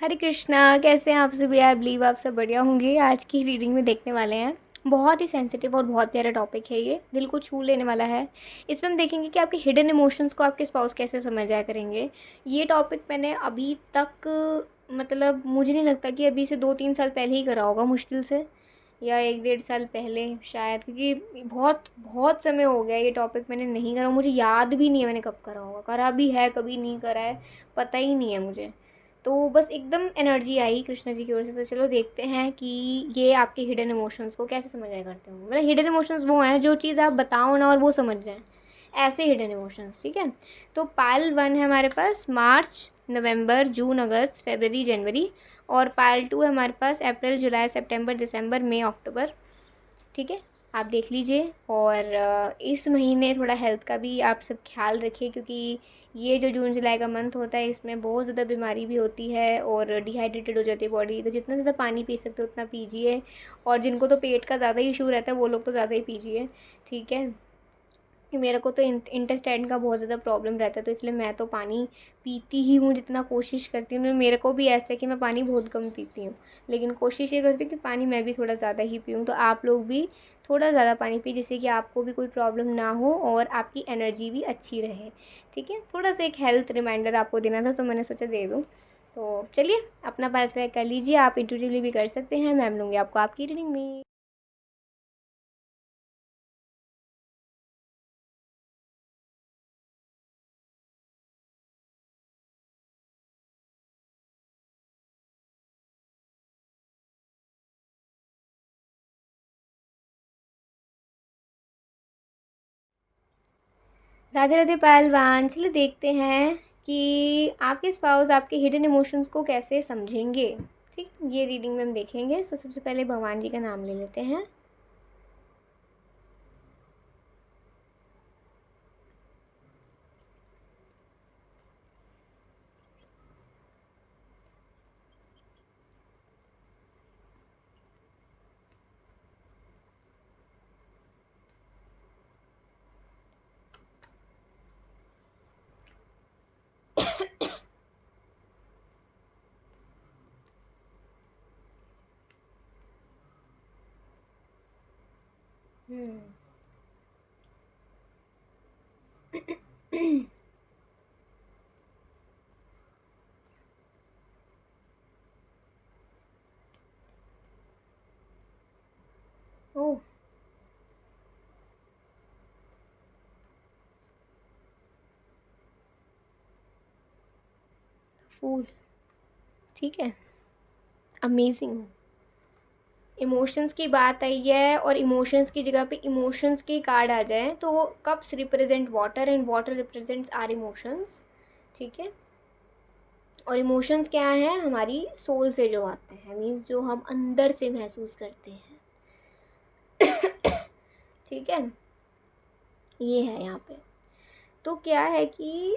हरे कृष्णा, कैसे हैं आप सभी। आई बिलीव आप सब बढ़िया होंगे। आज की रीडिंग में देखने वाले हैं, बहुत ही सेंसिटिव और बहुत प्यारा टॉपिक है। ये दिल को छू लेने वाला है। इसमें हम देखेंगे कि आपके हिडन इमोशंस को आपके स्पाउस कैसे समझ आया करेंगे। ये टॉपिक मैंने अभी तक मतलब मुझे नहीं लगता कि अभी से 2-3 साल पहले ही करा होगा, मुश्किल से, या 1-1.5 साल पहले शायद, क्योंकि बहुत बहुत समय हो गया ये टॉपिक मैंने नहीं करा। मुझे याद भी नहीं है मैंने कब करा होगा, करा भी है कभी नहीं करा है, पता ही नहीं है मुझे। तो बस एकदम एनर्जी आई कृष्णा जी की ओर से। तो चलो देखते हैं कि ये आपके हिडन इमोशंस को कैसे समझ आया करते हो। मतलब हिडन इमोशंस वो हैं जो चीज़ आप बताओ ना और वो समझ जाएं, ऐसे हिडन इमोशंस। ठीक है, तो पायल 1 है हमारे पास मार्च, नवंबर, जून, अगस्त, फरवरी, जनवरी। और पायल 2 है हमारे पास अप्रैल, जुलाई, सितंबर, दिसंबर, मई, अक्टूबर। ठीक है, आप देख लीजिए। और इस महीने थोड़ा हेल्थ का भी आप सब ख्याल रखिए, क्योंकि ये जो जून जुलाई का मंथ होता है इसमें बहुत ज़्यादा बीमारी भी होती है और डिहाइड्रेटेड हो जाती है बॉडी। तो जितना ज़्यादा पानी पी सकते हो उतना पीजिए। और जिनको तो पेट का ज़्यादा इशू रहता है वो लोग तो ज़्यादा ही पीजिए। ठीक है, कि मेरे को तो इंटेस्टाइन का बहुत ज़्यादा प्रॉब्लम रहता है, तो इसलिए मैं तो पानी पीती ही हूँ जितना कोशिश करती हूँ। मेरे को भी ऐसा है कि मैं पानी बहुत कम पीती हूँ, लेकिन कोशिश ये करती हूँ कि पानी मैं भी थोड़ा ज़्यादा ही पीऊँ। तो आप लोग भी थोड़ा ज़्यादा पानी पिए, जिससे कि आपको भी कोई प्रॉब्लम ना हो और आपकी एनर्जी भी अच्छी रहे। ठीक है, थोड़ा सा एक हेल्थ रिमाइंडर आपको देना था तो मैंने सोचा दे दूँ। तो चलिए अपना फैसला कर लीजिए। आप इंट्यूटिवली भी कर सकते हैं, मैं लूँगी आपको आपकी रीडिंग में। राधे राधे पहलवान। चलिए देखते हैं कि आपके स्पाउस आपके हिडन इमोशंस को कैसे समझेंगे। ठीक, ये रीडिंग में हम देखेंगे। सो सबसे पहले भगवान जी का नाम ले लेते हैं। हम्म। ओह, फूल। ठीक है, अमेजिंग। इमोशंस की बात आई है और इमोशंस की जगह पे इमोशंस के कार्ड आ जाए तो वो cups represent water and water represents our emotions. ठीक है, और इमोशंस क्या है, हमारी सोल से जो आते हैं, मीन्स जो हम अंदर से महसूस करते हैं। ठीक है, ये है यहाँ पे। तो क्या है कि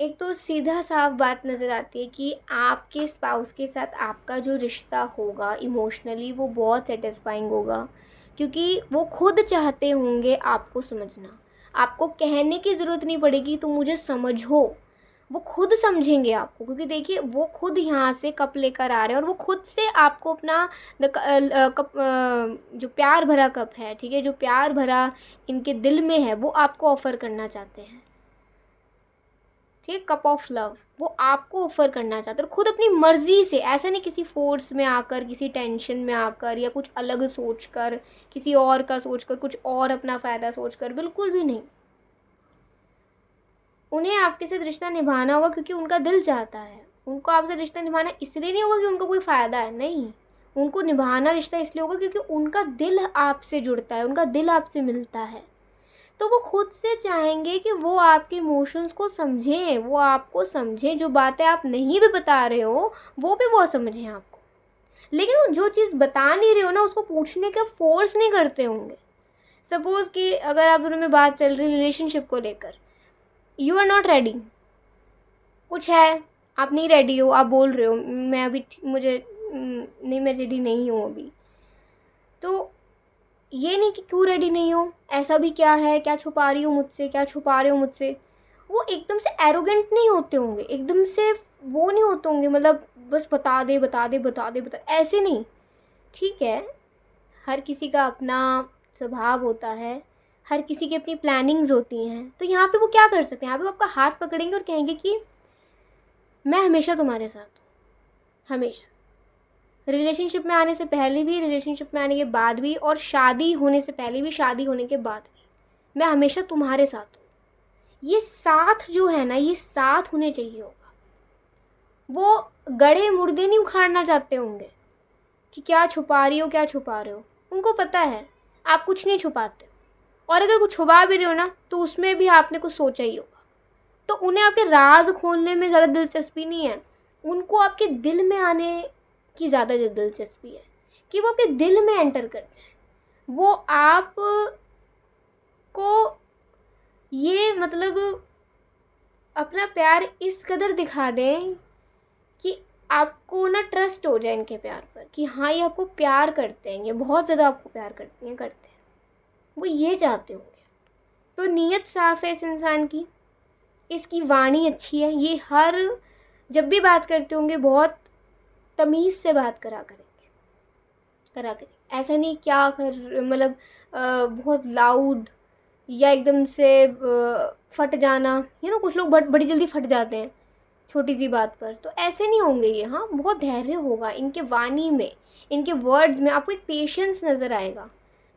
एक तो सीधा साफ बात नज़र आती है कि आपके स्पाउस के साथ आपका जो रिश्ता होगा इमोशनली वो बहुत सेटिस्फाइंग होगा, क्योंकि वो खुद चाहते होंगे आपको समझना। आपको कहने की ज़रूरत नहीं पड़ेगी तो मुझे समझो, वो खुद समझेंगे आपको। क्योंकि देखिए वो खुद यहाँ से कप लेकर आ रहे हैं और वो खुद से आपको अपना कप, जो प्यार भरा कप है, ठीक है, जो प्यार भरा इनके दिल में है वो आपको ऑफ़र करना चाहते हैं। ठीक, कप ऑफ लव वो आपको ऑफर करना चाहते हैं, और खुद अपनी मर्जी से, ऐसा नहीं किसी फोर्स में आकर, किसी टेंशन में आकर, या कुछ अलग सोचकर, किसी और का सोचकर, कुछ और अपना फ़ायदा सोचकर, बिल्कुल भी नहीं। उन्हें आपके साथ रिश्ता निभाना होगा क्योंकि उनका दिल चाहता है। उनको आपसे रिश्ता निभाना इसलिए नहीं होगा कि उनको कोई फ़ायदा है, नहीं। उनको निभाना रिश्ता इसलिए होगा क्योंकि उनका दिल आपसे जुड़ता है, उनका दिल आपसे मिलता है। तो वो खुद से चाहेंगे कि वो आपके इमोशंस को समझें, वो आपको समझें, जो बातें आप नहीं भी बता रहे हो वो भी वो समझें आपको। लेकिन वो जो चीज़ बता नहीं रहे हो ना उसको पूछने का फोर्स नहीं करते होंगे। सपोज़ कि अगर आप दोनों में बात चल रही रिलेशनशिप को लेकर, यू आर नॉट रेडी, कुछ है, आप नहीं रेडी हो, आप बोल रहे हो मैं अभी मुझे नहीं, मैं रेडी नहीं हूँ अभी। तो ये नहीं कि क्यों रेडी नहीं हो, ऐसा भी क्या है, क्या छुपा रही हो मुझसे, क्या छुपा रहे हो मुझसे। वो एकदम से एरोगेंट नहीं होते होंगे, एकदम से वो नहीं होते होंगे, मतलब बस बता दे बता दे बता दे बता, ऐसे नहीं। ठीक है, हर किसी का अपना स्वभाव होता है, हर किसी की अपनी प्लानिंग्स होती हैं, तो यहाँ पे वो क्या कर सकते हैं, यहाँ पे वो आपका हाथ पकड़ेंगे और कहेंगे कि मैं हमेशा तुम्हारे साथ हूँ, हमेशा। रिलेशनशिप में आने से पहले भी, रिलेशनशिप में आने के बाद भी, और शादी होने से पहले भी, शादी होने के बाद भी, मैं हमेशा तुम्हारे साथ हूँ। ये साथ जो है ना, ये साथ होने चाहिए होगा। वो गड़े मुर्दे नहीं उखाड़ना चाहते होंगे कि क्या छुपा रही हो क्या छुपा रहे हो। उनको पता है आप कुछ नहीं छुपाते हो, और अगर कुछ छुपा भी रहे हो ना तो उसमें भी आपने कुछ सोचा ही होगा। तो उन्हें आपके राज खोलने में ज़्यादा दिलचस्पी नहीं है, उनको आपके दिल में आने की ज़्यादा दिलचस्पी है, कि वो आपके दिल में एंटर कर जाए। वो आप को ये मतलब अपना प्यार इस कदर दिखा दें कि आपको ना ट्रस्ट हो जाए इनके प्यार पर, कि हाँ ये आपको प्यार करते हैं, ये बहुत ज़्यादा आपको प्यार करती हैं, करते हैं, वो ये चाहते होंगे। तो नीयत साफ़ है इस इंसान की, इसकी वाणी अच्छी है, ये हर जब भी बात करते होंगे बहुत तमीज़ से बात करा करेंगे, करा करेंगे। ऐसा नहीं क्या कर मतलब बहुत लाउड या एकदम से फट जाना, कुछ लोग बड़ी जल्दी फट जाते हैं छोटी सी बात पर, तो ऐसे नहीं होंगे ये। हाँ, बहुत धैर्य होगा इनके वाणी में, इनके वर्ड्स में आपको एक पेशेंस नज़र आएगा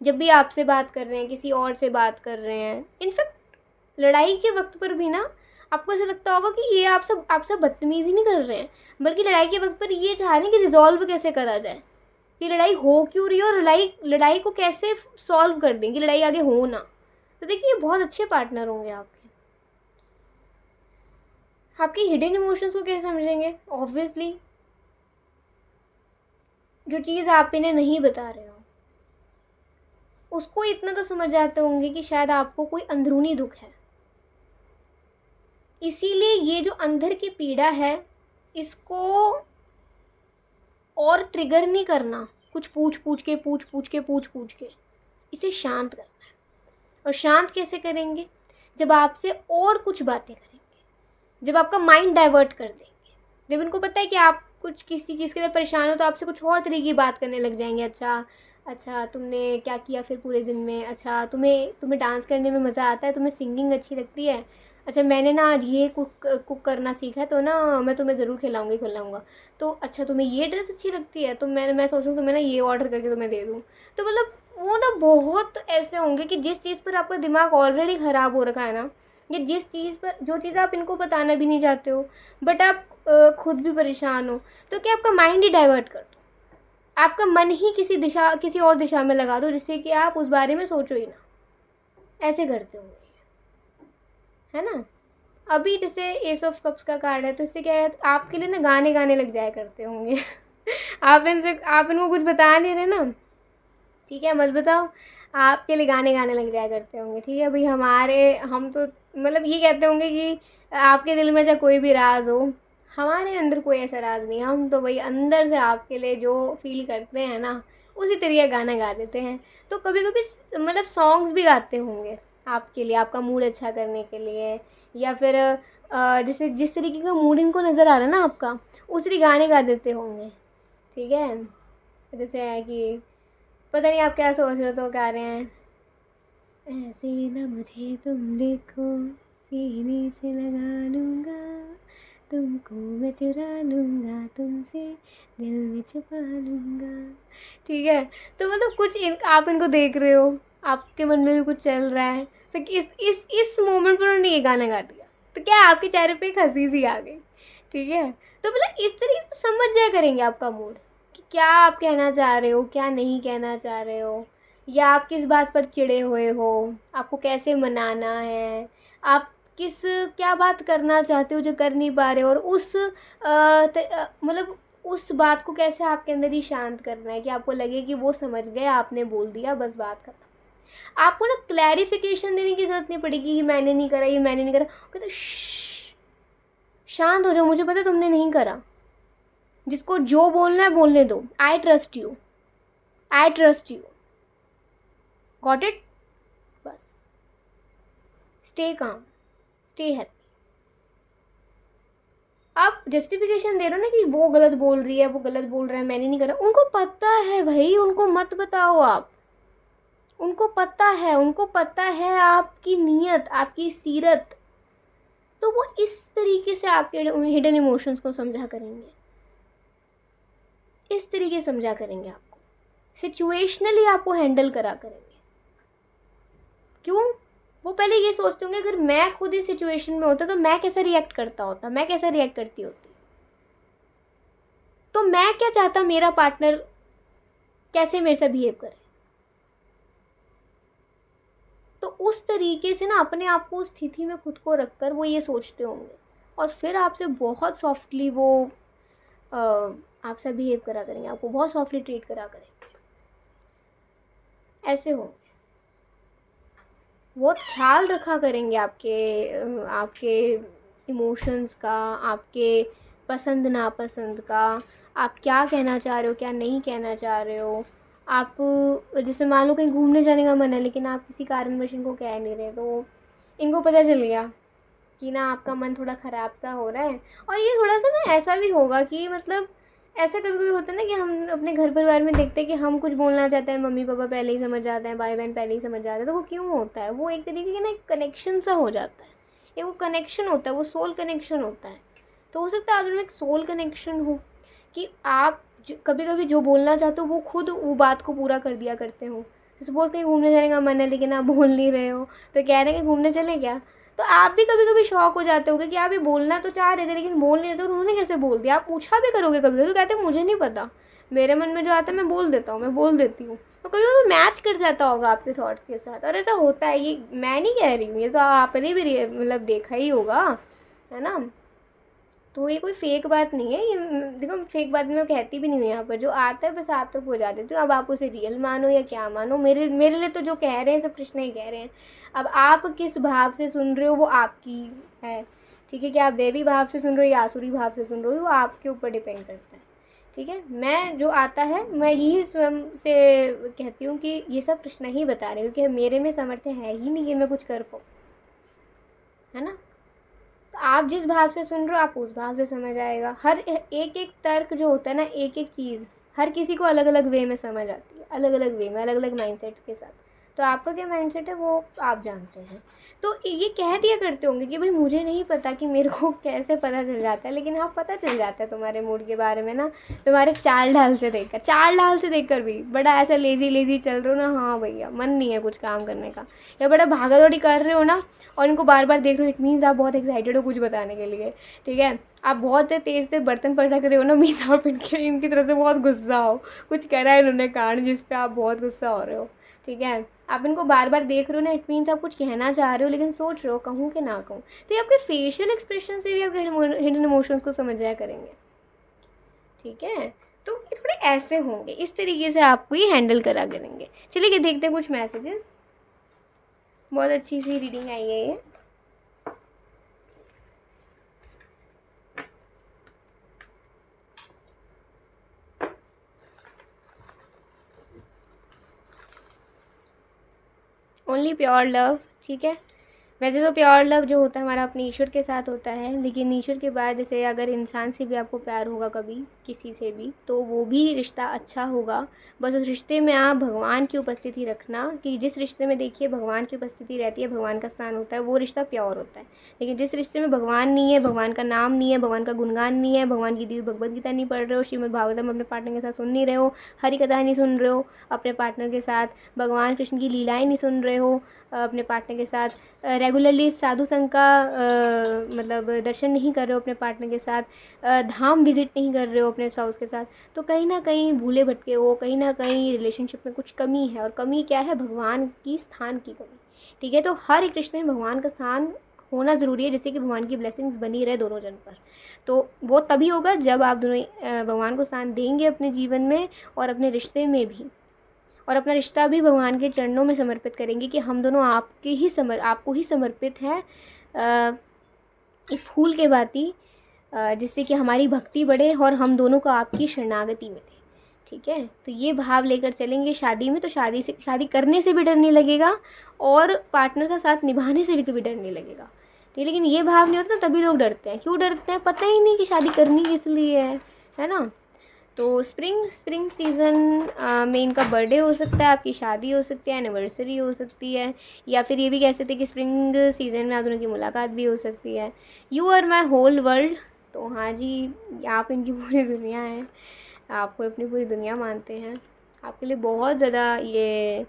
जब भी आपसे बात कर रहे हैं, किसी और से बात कर रहे हैं। इनफैक्ट लड़ाई के वक्त पर भी ना आपको ऐसा लगता होगा कि ये आप सब बदतमीज़ी नहीं कर रहे हैं, बल्कि लड़ाई के वक्त पर ये चाह रहे हैं कि रिजॉल्व कैसे करा जाए, कि लड़ाई हो क्यों रही है और लड़ाई को कैसे सॉल्व कर दें कि लड़ाई आगे हो ना। तो देखिए ये बहुत अच्छे पार्टनर होंगे आपके। आपके हिडन इमोशंस को कैसे समझेंगे? ऑब्वियसली जो चीज़ आप इन्हें नहीं बता रहे हो उसको इतना तो समझ जाते होंगे कि शायद आपको कोई अंदरूनी दुख है। इसीलिए ये जो अंदर की पीड़ा है इसको और ट्रिगर नहीं करना, कुछ पूछ के इसे शांत करना है। और शांत कैसे करेंगे? जब आपसे और कुछ बातें करेंगे, जब आपका माइंड डाइवर्ट कर देंगे, जब इनको पता है कि आप कुछ किसी चीज़ के लिए परेशान हो तो आपसे कुछ और तरीके की बात करने लग जाएंगे। अच्छा अच्छा तुमने क्या किया फिर पूरे दिन में, अच्छा तुम्हें डांस करने में मज़ा आता है, तुम्हें सिंगिंग अच्छी लगती है, अच्छा मैंने ना आज ये कुक करना सीखा है तो ना मैं तुम्हें ज़रूर खिलाऊंगा। तो अच्छा तुम्हें ये ड्रेस अच्छी लगती है तो मैं सोचूँ तुम्हें ना ये ऑर्डर करके तुम्हें दे दूँ। तो मतलब वो ना बहुत ऐसे होंगे कि जिस चीज़ पर आपका दिमाग ऑलरेडी ख़राब हो रखा है ना, या जिस चीज़ पर जो चीज़ आप इनको बताना भी नहीं चाहते हो बट आप खुद भी परेशान हो, तो क्या आपका माइंड ही डाइवर्ट कर दो, आपका मन ही किसी और दिशा में लगा दो जिससे कि आप उस बारे में सोचो ही ना। ऐसे करते होंगे, है ना। अभी जैसे एस ऑफ कप्स का कार्ड है तो इससे क्या है, आपके लिए ना गाने गाने लग जाया करते होंगे आप इनको कुछ बता नहीं रहे ना, ठीक है मत बताओ, आपके लिए गाने गाने लग जाया करते होंगे। ठीक है भाई, हम तो मतलब ये कहते होंगे कि आपके दिल में चाहे कोई भी राज हो, हमारे अंदर कोई ऐसा राज नहीं है, हम तो भाई अंदर से आपके लिए जो फील करते हैं ना उसी तरीके गाना गा देते हैं। तो कभी कभी मतलब सॉन्ग्स भी गाते होंगे आपके लिए, आपका मूड अच्छा करने के लिए, या फिर जैसे जिस तरीके का मूड इनको नज़र आ रहा है ना आपका, उसी गाने गा देते होंगे। ठीक है, जैसे है कि पता नहीं आप क्या सोच रहे हो तो गा रहे हैं, ऐसे न मुझे तुम देखो सीने से लगा लूँगा, तुमको मैं चुरा लूँगा तुमसे, दिल में छुपा लूँगा। ठीक है, तो मतलब आप इनको देख रहे हो, आपके मन में भी कुछ चल रहा है, तो इस मोमेंट पर उन्होंने ये गाना गा दिया तो क्या आपके चेहरे पे एक हंसी सी आ गई। ठीक है, तो मतलब इस तरीके से समझ जाया करेंगे आपका मूड कि क्या आप कहना चाह रहे हो, क्या नहीं कहना चाह रहे हो, या आप किस बात पर चिढ़े हुए हो, आपको कैसे मनाना है, आप क्या बात करना चाहते हो जो कर नहीं पा रहे हो, और मतलब उस बात को कैसे आपके अंदर ही शांत करना है कि आपको लगे कि वो समझ गए, आपने बोल दिया, बस बात खत्म। आपको ना क्लैरिफिकेशन देने की ज़रूरत नहीं पड़ेगी, ये मैंने नहीं करा, ये मैंने नहीं करा, कहते शांत हो जाओ, मुझे पता तुमने नहीं करा, जिसको जो बोलना है बोलने दो, I trust you, I trust you, got it. बस स्टे काम, स्टे हैप्पी। आप जस्टिफिकेशन दे रहे हो ना कि वो गलत बोल रही है, वो गलत बोल रहा है, मैंने नहीं करा। उनको पता है भाई, उनको मत बताओ आप। उनको पता है, उनको पता है आपकी नीयत, आपकी सीरत। तो वो इस तरीके से आपके हिडन इमोशंस को समझा करेंगे, इस तरीके से समझा करेंगे आपको, सिचुएशनली आपको हैंडल करा करेंगे। क्यों? वो पहले ये सोचते होंगे अगर मैं खुद इस सिचुएशन में होता तो मैं कैसा रिएक्ट करता होता, मैं कैसा रिएक्ट करती होती, तो मैं क्या चाहता मेरा पार्टनर कैसे मेरे से बिहेव करे। तो उस तरीके से ना अपने आप को उस स्थिति में खुद को रखकर वो ये सोचते होंगे, और फिर आपसे बहुत सॉफ्टली वो आपसे बिहेव करा करेंगे, आपको बहुत सॉफ्टली ट्रीट करा करेंगे। ऐसे होंगे, बहुत ख्याल रखा करेंगे आपके इमोशंस का, आपके पसंद नापसंद का, आप क्या कहना चाह रहे हो, क्या नहीं कहना चाह रहे हो। आप जैसे मान लो कहीं घूमने जाने का मन है, लेकिन आप किसी कारणवश इनको कह नहीं रहे, तो इनको पता चल गया कि ना आपका मन थोड़ा ख़राब सा हो रहा है। और ये थोड़ा सा ना ऐसा भी होगा कि मतलब ऐसा कभी कभी होता है ना कि हम अपने घर परिवार में देखते हैं कि हम कुछ बोलना चाहते हैं, मम्मी पापा पहले ही समझ जाते हैं, भाई बहन पहले ही समझ जाते हैं। तो वो क्यों होता है? वो एक तरीके का ना एक कनेक्शन सा हो जाता है, एक वो कनेक्शन होता है, वो सोल कनेक्शन होता है। तो हो सकता है आप में एक सोल कनेक्शन हो कि आप कभी कभी जो बोलना चाहते हो वो खुद वो बात को पूरा कर दिया करते हो। सपोज कहीं घूमने जाने का मन है लेकिन आप बोल नहीं रहे हो, तो कह रहे हैं कि घूमने चले क्या, तो आप भी कभी कभी शॉक हो जाते होगे कि आप ये बोलना तो चाह रहे थे लेकिन बोल नहीं रहे थे, और उन्होंने कैसे बोल दिया। आप पूछा भी करोगे कभी कभी, तो कहते हैं मुझे नहीं पता, मेरे मन में जो आता है मैं बोल देता हूँ, मैं बोल देती हूँ। तो कभी कभी मैच कर जाता होगा आपके थॉट्स के साथ, और ऐसा होता है। ये मैं नहीं कह रही हूँ, ये तो आपने भी मतलब देखा ही होगा, है ना। तो ये कोई फेक बात नहीं है, ये देखो फेक बात मैं कहती भी नहीं हूँ यहाँ पर। जो आता है बस आप तक पहुँचा देती हूँ। अब आप उसे रियल मानो या क्या मानो, मेरे मेरे लिए तो जो कह रहे हैं सब कृष्ण ही कह रहे हैं। अब आप किस भाव से सुन रहे हो वो आपकी है, ठीक है। कि आप देवी भाव से सुन रहे हो या आसुरी भाव से सुन रहे हो वो आपके ऊपर डिपेंड करता है, ठीक है। मैं जो आता है मैं यही स्वयं से कहती हूँ कि ये सब कृष्ण ही बता रहे हो, क्योंकि मेरे में सामर्थ्य है ही नहीं कि मैं कुछ कर पाऊँ, है ना। तो आप जिस भाव से सुन रहे हो आप उस भाव से समझ आएगा। हर एक एक तर्क जो होता है ना, एक एक चीज़ हर किसी को अलग अलग वे में समझ आती है, अलग अलग वे में, अलग अलग माइंडसेट्स के साथ। तो आपका क्या माइंडसेट है वो आप जानते हैं। तो ये कह दिया करते होंगे कि भाई मुझे नहीं पता कि मेरे को कैसे पता चल जाता है, लेकिन हाँ पता चल जाता है तुम्हारे मूड के बारे में ना, तुम्हारे चाल ढाल से देखकर, चाल ढाल से देखकर भी। बड़ा ऐसा लेजी लेजी चल रहे हो ना, हाँ भैया मन नहीं है कुछ काम करने का, या बड़ा भागा दौड़ी कर रहे हो ना और इनको बार बार देख रहे हो, इट मीन्स आप बहुत एक्साइटेड हो कुछ बताने के लिए, ठीक है। आप बहुत तेज तेज बर्तन पटक रहे हो ना, मीन्स आप इनकी तरफ से बहुत गुस्सा हो, कुछ करा है इन्होंने कांड जिस पे आप बहुत गुस्सा हो रहे हो, ठीक है। आप इनको बार बार देख रहे हो ना, इट मीन्स आप कुछ कहना चाह रहे हो लेकिन सोच रहे हो कहूँ कि ना कहूँ। तो ये आपके फेशियल एक्सप्रेशन से भी आपके हिडन इमोशंस को समझ जाया करेंगे, ठीक है। तो ये थोड़े ऐसे होंगे, इस तरीके से आपको ये हैंडल करा करेंगे। चलिए देखते हैं कुछ मैसेजेस। बहुत अच्छी सी रीडिंग आई है ये। ओनली प्योर लव, ठीक है। वैसे तो प्योर लव जो होता है हमारा अपने ईश्वर के साथ होता है, लेकिन ईश्वर के बाद जैसे अगर इंसान से भी आपको प्यार होगा कभी, किसी से भी, तो वो भी रिश्ता अच्छा होगा। बस उस रिश्ते में आप भगवान की उपस्थिति रखना, कि जिस रिश्ते में देखिए भगवान की उपस्थिति रहती है, भगवान का स्थान होता है, वो रिश्ता प्योर होता है। लेकिन जिस रिश्ते में भगवान नहीं है, भगवान का नाम नहीं है, भगवान का गुणगान नहीं है, भगवान की दी हुई भगवद गीता नहीं पढ़ रहे हो, श्रीमद् भागवतम अपने पार्टनर के साथ सुन नहीं रहे हो, हरि कथा नहीं सुन रहे हो अपने पार्टनर के साथ, भगवान कृष्ण की लीलाएँ नहीं सुन रहे हो अपने पार्टनर के साथ, रेगुलरली साधु संघ का मतलब दर्शन नहीं कर रहे हो अपने पार्टनर के साथ, धाम विजिट नहीं कर रहे हो अपने स्पाउस के साथ, तो कहीं ना कहीं भूले भटके हो, कहीं ना कहीं रिलेशनशिप में कुछ कमी है। और कमी क्या है? भगवान की स्थान की कमी, ठीक है। तो हर एक रिश्ते में भगवान का स्थान होना ज़रूरी है, जिससे कि भगवान की ब्लेसिंग्स बनी रहे दोनों जन पर। तो वो तभी होगा जब आप दोनों भगवान को स्थान देंगे अपने जीवन में और अपने रिश्ते में भी, और अपना रिश्ता भी भगवान के चरणों में समर्पित करेंगे कि हम दोनों आपको ही समर्पित हैं, एक फूल के भांति, जिससे कि हमारी भक्ति बढ़े और हम दोनों को आपकी शरणागति मिले, ठीक है। तो ये भाव लेकर चलेंगे शादी में, तो शादी करने से भी डर नहीं लगेगा और पार्टनर का साथ निभाने से भी कभी डर नहीं लगेगा, ठीक है, लेकिन ये भाव नहीं होता ना, तभी लोग डरते हैं। क्यों डरते हैं? पता ही नहीं कि शादी करनी किस लिए है ना। तो स्प्रिंग सीज़न में इनका बर्थडे हो सकता है, आपकी शादी हो सकती है, एनिवर्सरी हो सकती है, या फिर ये भी कह सकते हैं कि स्प्रिंग सीज़न में आप दोनों की मुलाकात भी हो सकती है। You are my whole world, तो हाँ जी, आप इनकी पूरी दुनिया है, आपको अपनी पूरी दुनिया मानते हैं, आपके लिए बहुत ज़्यादा ये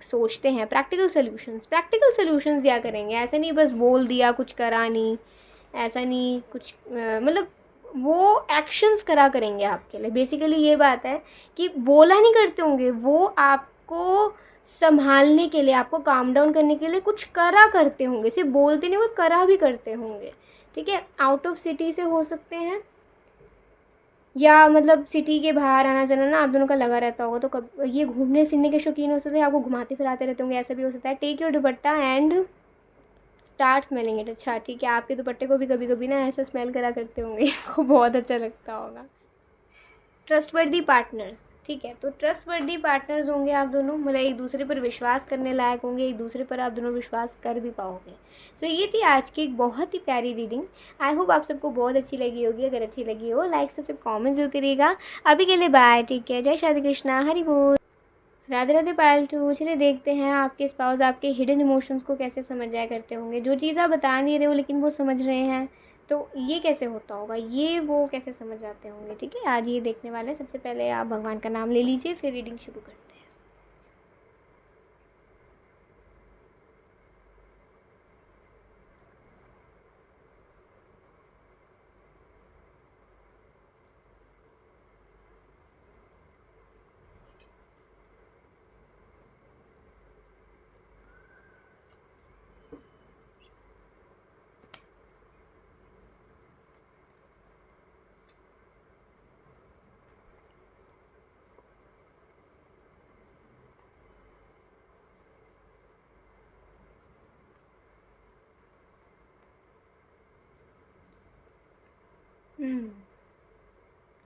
सोचते हैं। प्रैक्टिकल सॉल्यूशंस दिया करेंगे, ऐसा नहीं बस बोल दिया कुछ करा नहीं, ऐसा नहीं कुछ मतलब वो एक्शंस करा करेंगे आपके लिए। बेसिकली ये बात है कि बोला नहीं करते होंगे, वो आपको संभालने के लिए, आपको काम डाउन करने के लिए कुछ करा करते होंगे, सिर्फ बोलते नहीं, वो करा भी करते होंगे। ठीक है, आउट ऑफ सिटी से हो सकते हैं, या मतलब सिटी के बाहर आना जाना ना आप दोनों का लगा रहता होगा, तो कब ये घूमने फिरने के शौकीन हो सकते हैं, आपको घुमाते फिराते रहते होंगे, ऐसा भी हो सकता है। Take your dupatta and start smelling it. अच्छा ठीक है, आपके दुपट्टे को भी कभी कभी ना ऐसा स्मेल करा करते होंगे को बहुत अच्छा लगता होगा। ट्रस्टवर्दी पार्टनर्स, ठीक है, तो ट्रस्टवर्दी पार्टनर्स होंगे आप दोनों, मतलब एक दूसरे पर विश्वास करने लायक होंगे, एक दूसरे पर आप दोनों विश्वास कर भी पाओगे। सो ये थी आज की एक बहुत ही प्यारी रीडिंग। आई होप आप सबको बहुत अच्छी लगी होगी। अगर अच्छी लगी हो लाइक सब्सक्राइब कमेंट जरूर करिएगा। अभी के लिए बाय, ठीक है, जय श्री कृष्णा, हरि बोल, राधे राधे पायल टू। चलिए देखते हैं आपके स्पाउस आपके हिडन इमोशंस को कैसे समझ जाया करते होंगे। जो चीज़ आप बता नहीं रहे हो लेकिन वो समझ रहे हैं, तो ये कैसे होता होगा, ये वो कैसे समझ जाते होंगे। ठीक है, आज ये देखने वाले हैं। सबसे पहले आप भगवान का नाम ले लीजिए, फिर रीडिंग शुरू करते हैं।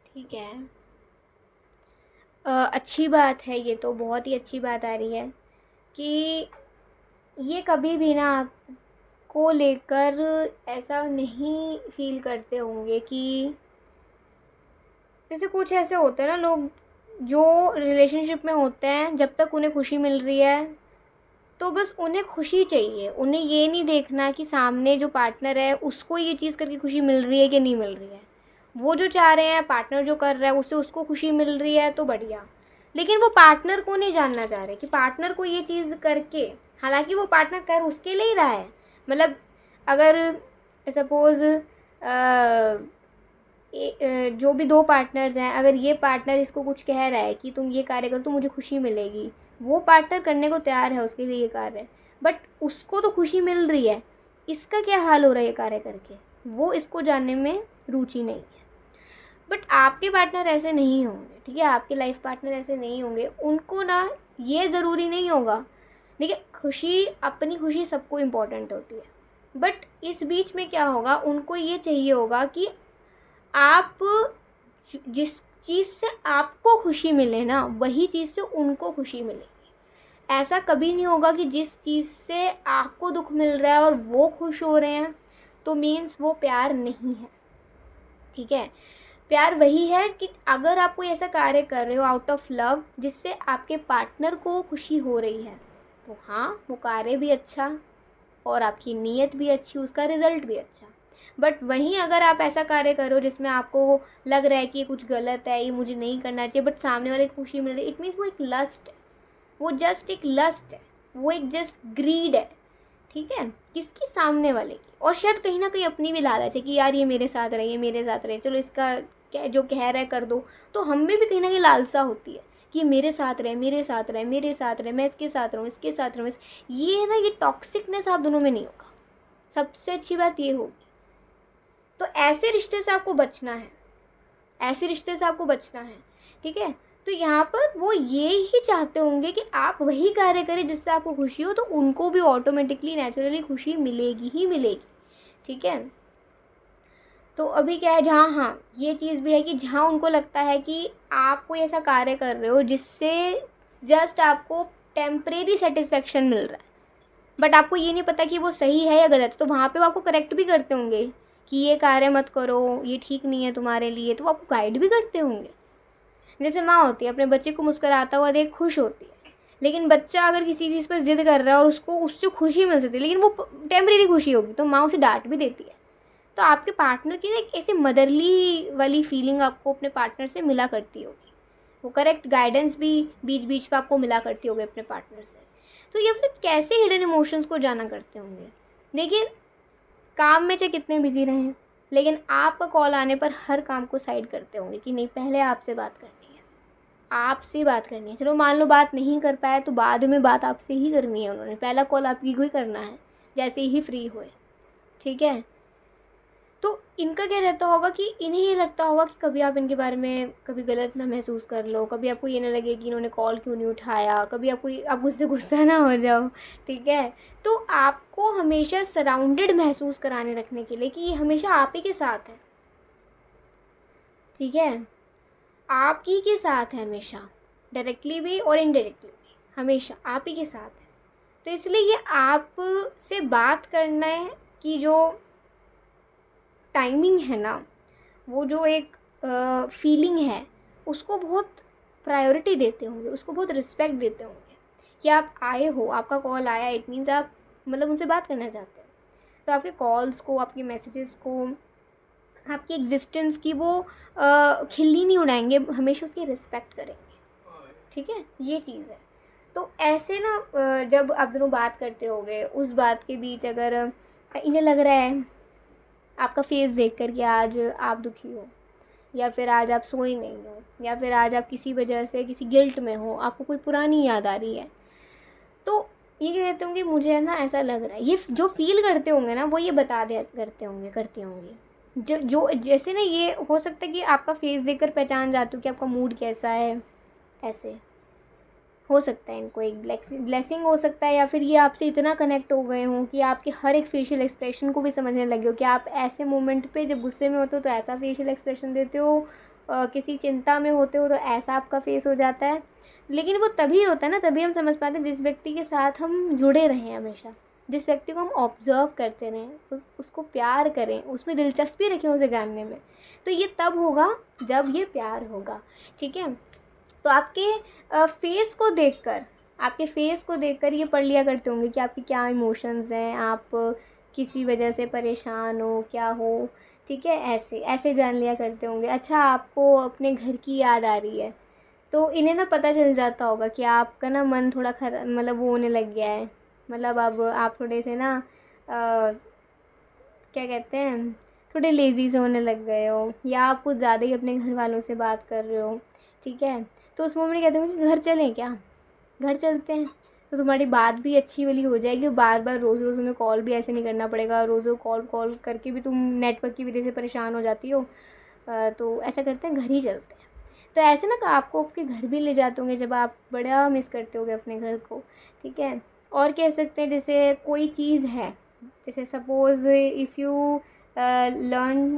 ठीक है, अच्छी बात है, ये तो बहुत ही अच्छी बात आ रही है कि ये कभी भी ना आपको लेकर ऐसा नहीं फील करते होंगे कि जैसे कुछ ऐसे होते हैं ना लोग जो रिलेशनशिप में होते हैं, जब तक उन्हें खुशी मिल रही है तो बस उन्हें खुशी चाहिए, उन्हें ये नहीं देखना कि सामने जो पार्टनर है उसको ये चीज़ करके खुशी मिल रही है कि नहीं मिल रही है। वो जो चाह रहे हैं, पार्टनर जो कर रहा है उससे उसको खुशी मिल रही है तो बढ़िया, लेकिन वो पार्टनर को नहीं जानना चाह रहे कि पार्टनर को ये चीज़ करके, हालांकि वो पार्टनर कर उसके लिए ही रहा है। मतलब अगर सपोज़ जो भी दो पार्टनर्स हैं, अगर ये पार्टनर इसको कुछ कह रहा है कि तुम ये कार्य करो तो मुझे खुशी मिलेगी, वो पार्टनर करने को तैयार है, उसके लिए ये कार्य, बट उसको तो खुशी मिल रही है, इसका क्या हाल हो रहा है ये कार्य करके, वो इसको जानने में रुचि नहीं है। बट आपके पार्टनर ऐसे नहीं होंगे, ठीक है, आपके लाइफ पार्टनर ऐसे नहीं होंगे। उनको ना ये ज़रूरी नहीं होगा, देखिए खुशी, अपनी खुशी सबको इम्पोर्टेंट होती है, बट इस बीच में क्या होगा, उनको ये चाहिए होगा कि आप जिस चीज़ से आपको खुशी मिले ना, वही चीज़ से उनको खुशी मिलेगी। ऐसा कभी नहीं होगा कि जिस चीज़ से आपको दुख मिल रहा है और वो खुश हो रहे हैं तो मीन्स वो प्यार नहीं है। ठीक है, प्यार वही है कि अगर आप कोई ऐसा कार्य कर रहे हो आउट ऑफ लव जिससे आपके पार्टनर को खुशी हो रही है, तो हाँ, वो कार्य भी अच्छा और आपकी नीयत भी अच्छी, उसका रिजल्ट भी अच्छा। बट वहीं अगर आप ऐसा कार्य करो जिसमें आपको लग रहा है कि ये कुछ गलत है, ये मुझे नहीं करना चाहिए, बट सामने वाले को खुशी मिल रही है, इट मीन्स वो एक लस्ट है, वो जस्ट एक लस्ट है, वो एक जस्ट ग्रीड है। ठीक है, किसकी? सामने वाले की, और शायद कहीं ना कहीं अपनी भी लालच है कि यार ये मेरे साथ रहे, ये मेरे साथ रहे, चलो इसका क्या जो कह रहा है कर दो। तो हम में भी कहीं ना कहीं लालसा होती है कि मेरे साथ रहे, मेरे साथ रहे, मेरे साथ रहे, मैं इसके साथ रहूँ, इसके साथ रहूँ। ये ना, ये टॉक्सिकनेस आप दोनों में नहीं होगा, सबसे अच्छी बात ये होगी। तो ऐसे रिश्ते से आपको बचना है, ऐसे रिश्ते से आपको बचना है। ठीक है, तो यहाँ पर वो ये ही चाहते होंगे कि आप वही कार्य करें जिससे आपको खुशी हो, तो उनको भी ऑटोमेटिकली नेचुरली खुशी मिलेगी ही मिलेगी। ठीक है, तो अभी क्या है, जहाँ, हाँ ये चीज़ भी है कि जहाँ उनको लगता है कि आप कोई ऐसा कार्य कर रहे हो जिससे जस्ट आपको टेम्परेरी सेटिस्फेक्शन मिल रहा है, बट आपको ये नहीं पता कि वो सही है या गलत है, तो वहाँ पे वो आपको करेक्ट भी करते होंगे कि ये कार्य मत करो, ये ठीक नहीं है तुम्हारे लिए, तो वो आपको गाइड भी करते होंगे। जैसे माँ होती है अपने बच्चे को मुस्कुराता हुआ देख खुश होती है, लेकिन बच्चा अगर किसी चीज़ पर जिद कर रहा है और उसको उससे खुशी मिल सकती है, लेकिन वो टेम्परेरी खुशी होगी, तो माँ उसे डांट भी देती है। तो आपके पार्टनर की एक ऐसी मदरली वाली फीलिंग आपको अपने पार्टनर से मिला करती होगी, वो करेक्ट गाइडेंस भी बीच बीच पे आपको मिला करती होगी अपने पार्टनर से। तो ये मतलब कैसे हिडन इमोशंस को जाना करते होंगे। देखिए, काम में चाहे कितने बिजी रहें, लेकिन आपका कॉल आने पर हर काम को साइड करते होंगे कि नहीं, पहले आपसे बात करनी है, आपसे बात करनी है। चलो मान लो बात नहीं कर पाए तो बाद में बात आपसे ही करनी है, उन्होंने पहला कॉल आपकी को ही करना है जैसे ही फ्री हुए, ठीक है। तो इनका क्या रहता होगा कि इन्हें ये लगता होगा कि कभी आप इनके बारे में कभी गलत ना महसूस कर लो, कभी आपको ये ना लगे कि इन्होंने कॉल क्यों नहीं उठाया, कभी आपको आप मुझसे गुस्सा ना हो जाओ, ठीक है। तो आपको हमेशा सराउंडेड महसूस कराने रखने के लिए कि ये हमेशा आप ही के साथ है, ठीक है, आप ही के साथ है हमेशा, डायरेक्टली भी और इनडायरेक्टली भी हमेशा आप ही के साथ है। तो इसलिए ये आप से बात करना की जो टाइमिंग है ना, वो जो एक फीलिंग है, उसको बहुत प्रायोरिटी देते होंगे, उसको बहुत रिस्पेक्ट देते होंगे कि आप आए हो, आपका कॉल आया, इट मीन्स आप मतलब उनसे बात करना चाहते हो। तो आपके कॉल्स को, आपके मैसेजेस को, आपकी एग्जिस्टेंस की वो खिल्ली नहीं उड़ाएंगे, हमेशा उसकी रिस्पेक्ट करेंगे, ठीक है, ये चीज़ है। तो ऐसे ना जब आप दोनों बात करते होगे, उस बात के बीच अगर इन्हें लग रहा है आपका फेस देख कर कि आज आप दुखी हो, या फिर आज आप सोए नहीं हो, या फिर आज आप किसी वजह से किसी गिल्ट में हो, आपको कोई पुरानी याद आ रही है, तो ये कहते होंगे मुझे है ना ऐसा लग रहा है, ये जो फील करते होंगे ना वो ये बता दे करते होंगे, करते होंगे। जो जैसे ना ये हो सकता है कि आपका फेस देखकर पहचान जाते हो कि आपका मूड कैसा है, ऐसे हो सकता है इनको एक ब्लेसिंग हो सकता है, या फिर ये आपसे इतना कनेक्ट हो गए हों कि आपके हर एक फेशियल एक्सप्रेशन को भी समझने लगे हो कि आप ऐसे मोमेंट पे जब गुस्से में होते हो तो ऐसा फेशियल एक्सप्रेशन देते हो, किसी चिंता में होते हो तो ऐसा आपका फेस हो जाता है। लेकिन वो तभी होता है ना, तभी हम समझ पाते हैं जिस व्यक्ति के साथ हम जुड़े रहें हमेशा, जिस व्यक्ति को हम ऑब्ज़र्व करते रहें, उसको प्यार करें, उसमें दिलचस्पी रखें उसे जानने में, तो ये तब होगा जब ये प्यार होगा, ठीक है। तो आपके फेस को देखकर, आपके फेस को देखकर ये पढ़ लिया करते होंगे कि आपके क्या इमोशंस हैं, आप किसी वजह से परेशान हो, क्या हो, ठीक है, ऐसे ऐसे जान लिया करते होंगे। अच्छा, आपको अपने घर की याद आ रही है, तो इन्हें ना पता चल जाता होगा कि आपका ना मन थोड़ा मतलब वो होने लग गया है, मतलब अब आप थोड़े से ना क्या कहते हैं, थोड़े लेज़ी से होने लग गए हो, या आप कुछ ज़्यादा ही अपने घर वालों से बात कर रहे हो, ठीक है। तो उस मोमेंट कहते हैं कि घर चलें क्या, घर चलते हैं, तो तुम्हारी बात भी अच्छी वाली हो जाएगी, बार बार रोज़ रोज़ तुम्हें कॉल भी ऐसे नहीं करना पड़ेगा, रोज़ रोज़ कॉल कॉल करके भी तुम नेटवर्क की वजह से परेशान हो जाती हो। तो ऐसा करते हैं, घर ही चलते हैं। तो ऐसे ना आपको आपके घर भी ले जाते होंगे जब आप बड़ा मिस करते होगे अपने घर को, ठीक है। और कह सकते हैं जैसे कोई चीज़ है, जैसे सपोज़ इफ़ यू लर्न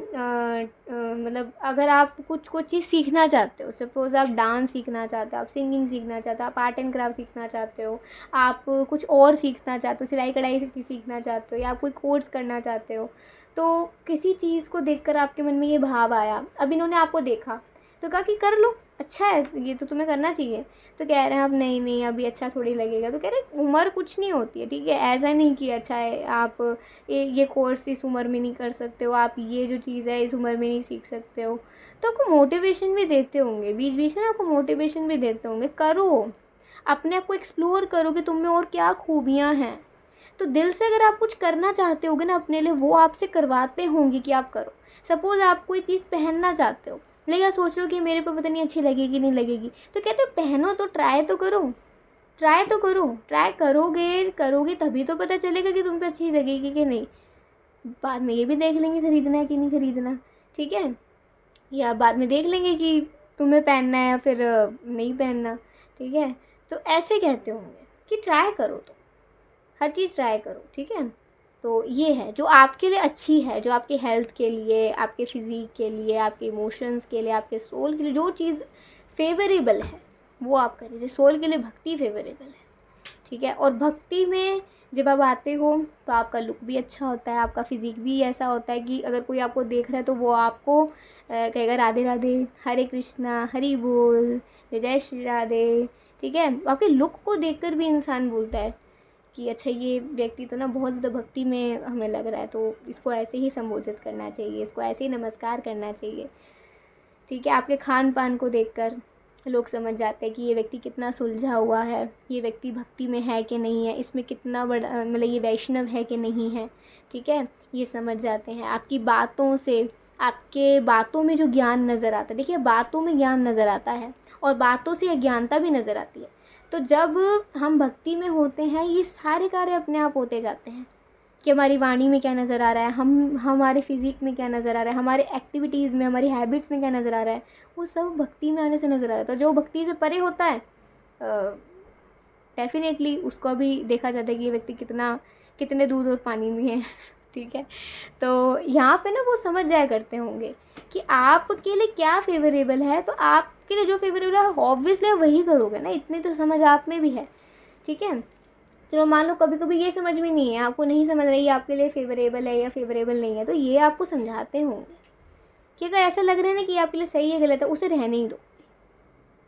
मतलब अगर आप कुछ चीज़ सीखना चाहते हो, सपोज़ आप डांस सीखना चाहते हो, आप सिंगिंग सीखना चाहते हो, आप आर्ट एंड क्राफ्ट सीखना चाहते हो, आप कुछ और सीखना चाहते हो, सिलाई कढ़ाई सीखना चाहते हो, या आप कोई कोर्स करना चाहते हो, तो किसी चीज़ को देखकर आपके मन में ये भाव आया, अब इन्होंने आपको देखा तो कहा कि कर लो, अच्छा है ये तो तुम्हें करना चाहिए। तो कह रहे हैं आप नहीं नहीं अभी अच्छा थोड़ी लगेगा, तो कह रहे उम्र कुछ नहीं होती है, ठीक है, ऐसा नहीं कि अच्छा है आप ये कोर्स इस उम्र में नहीं कर सकते हो, आप ये जो चीज़ है इस उम्र में नहीं सीख सकते हो। तो आपको मोटिवेशन भी देते होंगे, बीच बीच में आपको मोटिवेशन भी देते होंगे, करो, अपने आप को एक्सप्लोर करो कि तुम में और क्या खूबियाँ हैं। तो दिल से अगर आप कुछ करना चाहते होगे ना अपने लिए, वो आपसे करवाते होंगे कि आप करो। सपोज़ आप कोई चीज़ पहनना चाहते हो, लेकिन आप सोच रहे हो कि मेरे पे पता नहीं अच्छी लगेगी नहीं लगेगी, तो कहते हो पहनो, तो ट्राई तो करो, ट्राई तो करो, ट्राई करोगे करोगे तभी तो पता चलेगा कि तुम पे अच्छी लगेगी कि नहीं। बाद में ये भी देख लेंगे खरीदना है कि नहीं खरीदना, ठीक है, या बाद में देख लेंगे कि तुम्हें पहनना है या फिर नहीं पहनना, ठीक है। तो ऐसे कहते होंगे कि ट्राई करो, तो हर चीज़ ट्राई करो, ठीक है। तो ये है जो आपके लिए अच्छी है, जो आपके हेल्थ के लिए, आपके फिज़ीक के लिए, आपके इमोशंस के लिए, आपके सोल के लिए जो चीज़ फेवरेबल है वो आप करिए। सोल के लिए भक्ति फेवरेबल है, ठीक है। ठीक है। और भक्ति में जब आप आते हो तो आपका लुक भी अच्छा होता है, आपका फिज़िक भी ऐसा होता है कि अगर कोई आपको देख रहा है तो वो आपको कहेगा राधे राधे, हरे कृष्णा, हरि बोल, जय जय श्री राधे, ठीक है। आपके लुक को देखकर भी इंसान बोलता है कि अच्छा ये व्यक्ति तो ना बहुत ज़्यादा भक्ति में हमें लग रहा है, तो इसको ऐसे ही संबोधित करना चाहिए, इसको ऐसे ही नमस्कार करना चाहिए, ठीक है। आपके खान पान को देखकर लोग समझ जाते हैं कि ये व्यक्ति कितना सुलझा हुआ है, ये व्यक्ति भक्ति में है कि नहीं है, इसमें कितना बड़ा मतलब ये वैष्णव है कि नहीं है, ठीक है। ये समझ जाते हैं आपकी बातों से, आपके बातों में जो ज्ञान नज़र आता है। देखिए बातों में ज्ञान नज़र आता है और बातों से अज्ञानता भी नज़र आती है। तो जब हम भक्ति में होते हैं ये सारे कार्य अपने आप होते जाते हैं कि हमारी वाणी में क्या नज़र आ रहा है, हम हमारे फिज़िक में क्या नज़र आ रहा है, हमारे एक्टिविटीज़ में, हमारी हैबिट्स में क्या नज़र आ रहा है, वो सब भक्ति में आने से नज़र आ रहा है। तो जो भक्ति से परे होता है डेफिनेटली उसको भी देखा जाता है कि ये व्यक्ति कितने दूध और पानी में है ठीक है। तो यहाँ पे ना वो समझ जाया करते होंगे कि आपके लिए क्या फेवरेबल है, तो आपके लिए जो फेवरेबल है ऑब्वियसली आप वही करोगे ना, इतनी तो समझ आप में भी है, ठीक है। चलो मान लो कभी कभी ये समझ में नहीं है, आपको नहीं समझ रही है आपके लिए फेवरेबल है या फेवरेबल नहीं है, तो ये आपको समझाते होंगे कि अगर ऐसा लग रहा है ना कि आपके लिए सही है गलत है, उसे रहने ही दो,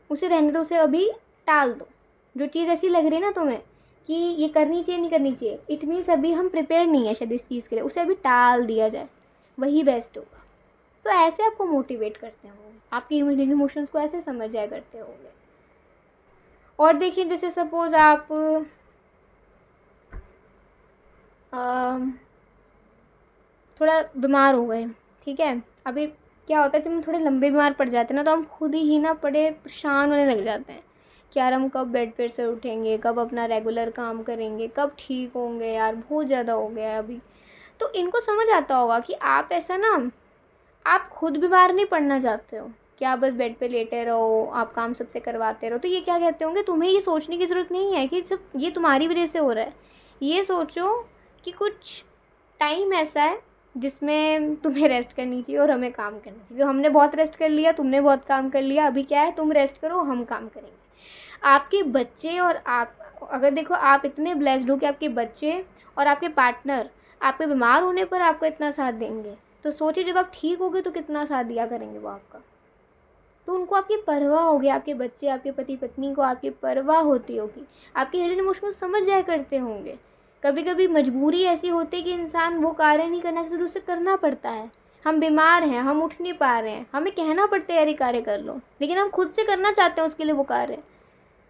उसे रहने दो, उसे अभी टाल दो। जो चीज़ ऐसी लग रही है ना तुम्हें कि ये करनी चाहिए नहीं करनी चाहिए, इट मीन्स अभी हम प्रिपेयर नहीं है शायद इस चीज़ के लिए, उसे अभी टाल दिया जाए, वही बेस्ट होगा। तो ऐसे आपको मोटिवेट करते होंगे, आपके इमोशंस को ऐसे समझ जाया करते होंगे। और देखिए जैसे सपोज आप थोड़ा बीमार हो गए, ठीक है। अभी क्या होता है जब हम थोड़े लंबे बीमार पड़ जाते हैं ना, तो हम खुद ही ना बड़े परेशान होने लग जाते हैं कि यार हम कब बेड पर से उठेंगे, कब अपना रेगुलर काम करेंगे, कब ठीक होंगे, यार बहुत ज़्यादा हो गया है अभी। तो इनको समझ आता होगा कि आप ऐसा ना, आप खुद बीमार नहीं पड़ना चाहते हो कि आप बस बेड पे लेटे रहो, आप काम सबसे करवाते रहो। तो ये क्या कहते होंगे, तुम्हें ये सोचने की ज़रूरत नहीं है कि सब ये तुम्हारी वजह से हो रहा है। ये सोचो कि कुछ टाइम ऐसा है जिसमें तुम्हें रेस्ट करनी चाहिए और हमें काम करना चाहिए। तो हमने बहुत रेस्ट कर लिया, तुमने बहुत काम कर लिया, अभी क्या है तुम रेस्ट करो, हम काम करेंगे। आपके बच्चे और आप, अगर देखो आप इतने ब्लेस्ड हो कि आपके बच्चे और आपके पार्टनर आपके बीमार होने पर आपको इतना साथ देंगे, तो सोचिए जब आप ठीक होगे तो कितना साथ दिया करेंगे वो आपका। तो उनको आपकी परवाह होगी, आपके बच्चे, आपके पति पत्नी को आपकी परवाह होती होगी, आपके हिडन इमोशन समझ जाया करते होंगे। कभी कभी मजबूरी ऐसी होती है कि इंसान वो कार्य नहीं करना चाहता तो उसे करना पड़ता है। हम बीमार हैं, हम उठ नहीं पा रहे हैं, हमें कहना पड़ता है यार ये कार्य कर लो, लेकिन हम खुद से करना चाहते हैं उसके लिए वो कार्य।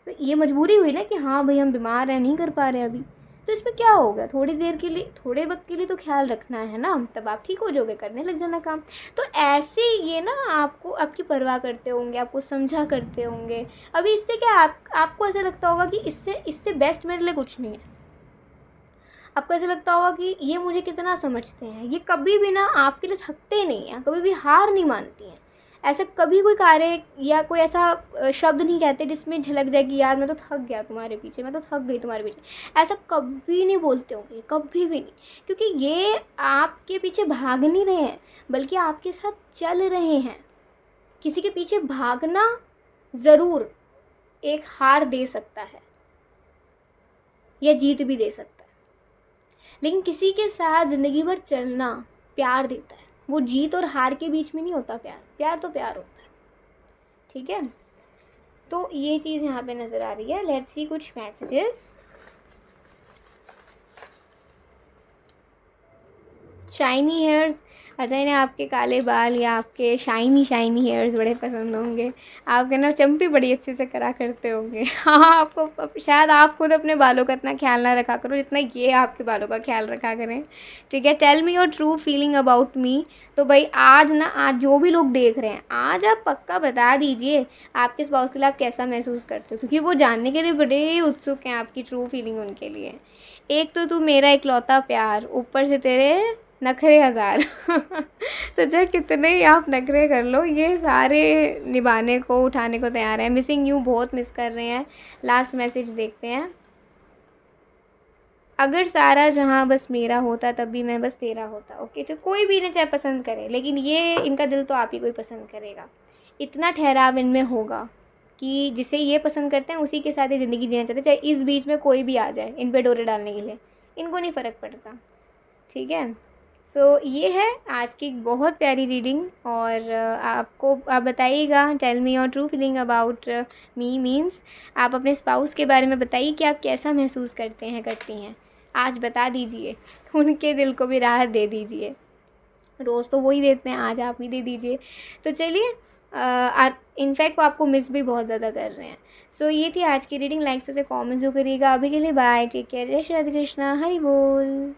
तो ये मजबूरी हुई ना कि हाँ भाई हम बीमार हैं, नहीं कर पा रहे अभी, तो इसमें क्या होगा, थोड़ी देर के लिए, थोड़े वक्त के लिए तो ख्याल रखना है ना, तब आप ठीक हो जाओगे, करने लग जाना काम। तो ऐसे ये ना आपको आपकी परवाह करते होंगे, आपको समझा करते होंगे। अभी इससे क्या आपको ऐसा लगता होगा कि इससे बेस्ट मेरे लिए कुछ नहीं है। आपको ऐसा लगता होगा कि ये मुझे कितना समझते हैं, ये कभी भी ना आपके लिए थकते नहीं हैं, कभी भी हार नहीं मानती हैं। ऐसा कभी कोई कार्य या कोई ऐसा शब्द नहीं कहते जिसमें झलक जाए कि यार मैं तो थक गया तुम्हारे पीछे, मैं तो थक गई तुम्हारे पीछे। ऐसा कभी नहीं बोलते होंगे, कभी भी नहीं, क्योंकि ये आपके पीछे भाग नहीं रहे हैं, बल्कि आपके साथ चल रहे हैं। किसी के पीछे भागना ज़रूर एक हार दे सकता है या जीत भी दे सकता है, लेकिन किसी के साथ ज़िंदगी भर चलना प्यार देता है। वो जीत और हार के बीच में नहीं होता प्यार, प्यार तो प्यार होता है, ठीक है। तो ये चीज़ यहाँ पे नज़र आ रही है। लेट्स सी कुछ मैसेजेस। शाइनी हेयर्स, अच्छा इन्हें आपके काले बाल या आपके शाइनी हेयर्स बड़े पसंद होंगे। आपके ना चंपी बड़ी अच्छे से करा करते होंगे हाँ आपको शायद आप खुद अपने बालों का इतना ख्याल ना रखा करो जितना ये आपके बालों का ख्याल रखा करें, ठीक है। Tell me your true feeling about me. तो भाई आज जो भी लोग देख रहे हैं, आज आप पक्का बता दीजिए आपके स्पाउस के लिए आप कैसा महसूस करते हो, क्योंकि वो जानने के लिए बड़े उत्सुक हैं आपकी ट्रू फीलिंग उनके लिए। एक तो तू मेरा इकलौता प्यार, ऊपर से तेरे नखरे हज़ार तो चाहे कितने ही आप नखरे कर लो, ये सारे निभाने को, उठाने को तैयार है। मिसिंग यू, बहुत मिस कर रहे हैं। लास्ट मैसेज देखते हैं। अगर सारा जहाँ बस मेरा होता तब भी मैं बस तेरा होता। ओके, तो कोई भी इन्हें चाहे पसंद करे, लेकिन ये इनका दिल तो आप ही को ही पसंद करेगा, इतना ठहराव इनमें होगा, कि जिसे ये पसंद करते हैं उसी के साथ ये ज़िंदगी जीना चाहते हैं, चाहे इस बीच में कोई भी आ जाए इन पे डोरे डालने के लिए, इनको नहीं फ़र्क पड़ता। ठीक है। सो ये है आज की एक बहुत प्यारी रीडिंग। और आप बताइएगा, tell me your true feeling about me, means आप अपने स्पाउस के बारे में बताइए कि आप कैसा महसूस करते हैं, करती हैं। आज बता दीजिए, उनके दिल को भी राहत दे दीजिए। रोज़ तो वही देते हैं, आज आप ही दे दीजिए। तो चलिए, इनफैक्ट वो आपको मिस भी बहुत ज़्यादा कर रहे हैं। सो ये थी आज की रीडिंग। लाइक सब्सक्राइब कमेंट्स जो करिएगा। अभी के लिए बाय, टेक केयर, जय श्री राधे कृष्णा, हरि बोल।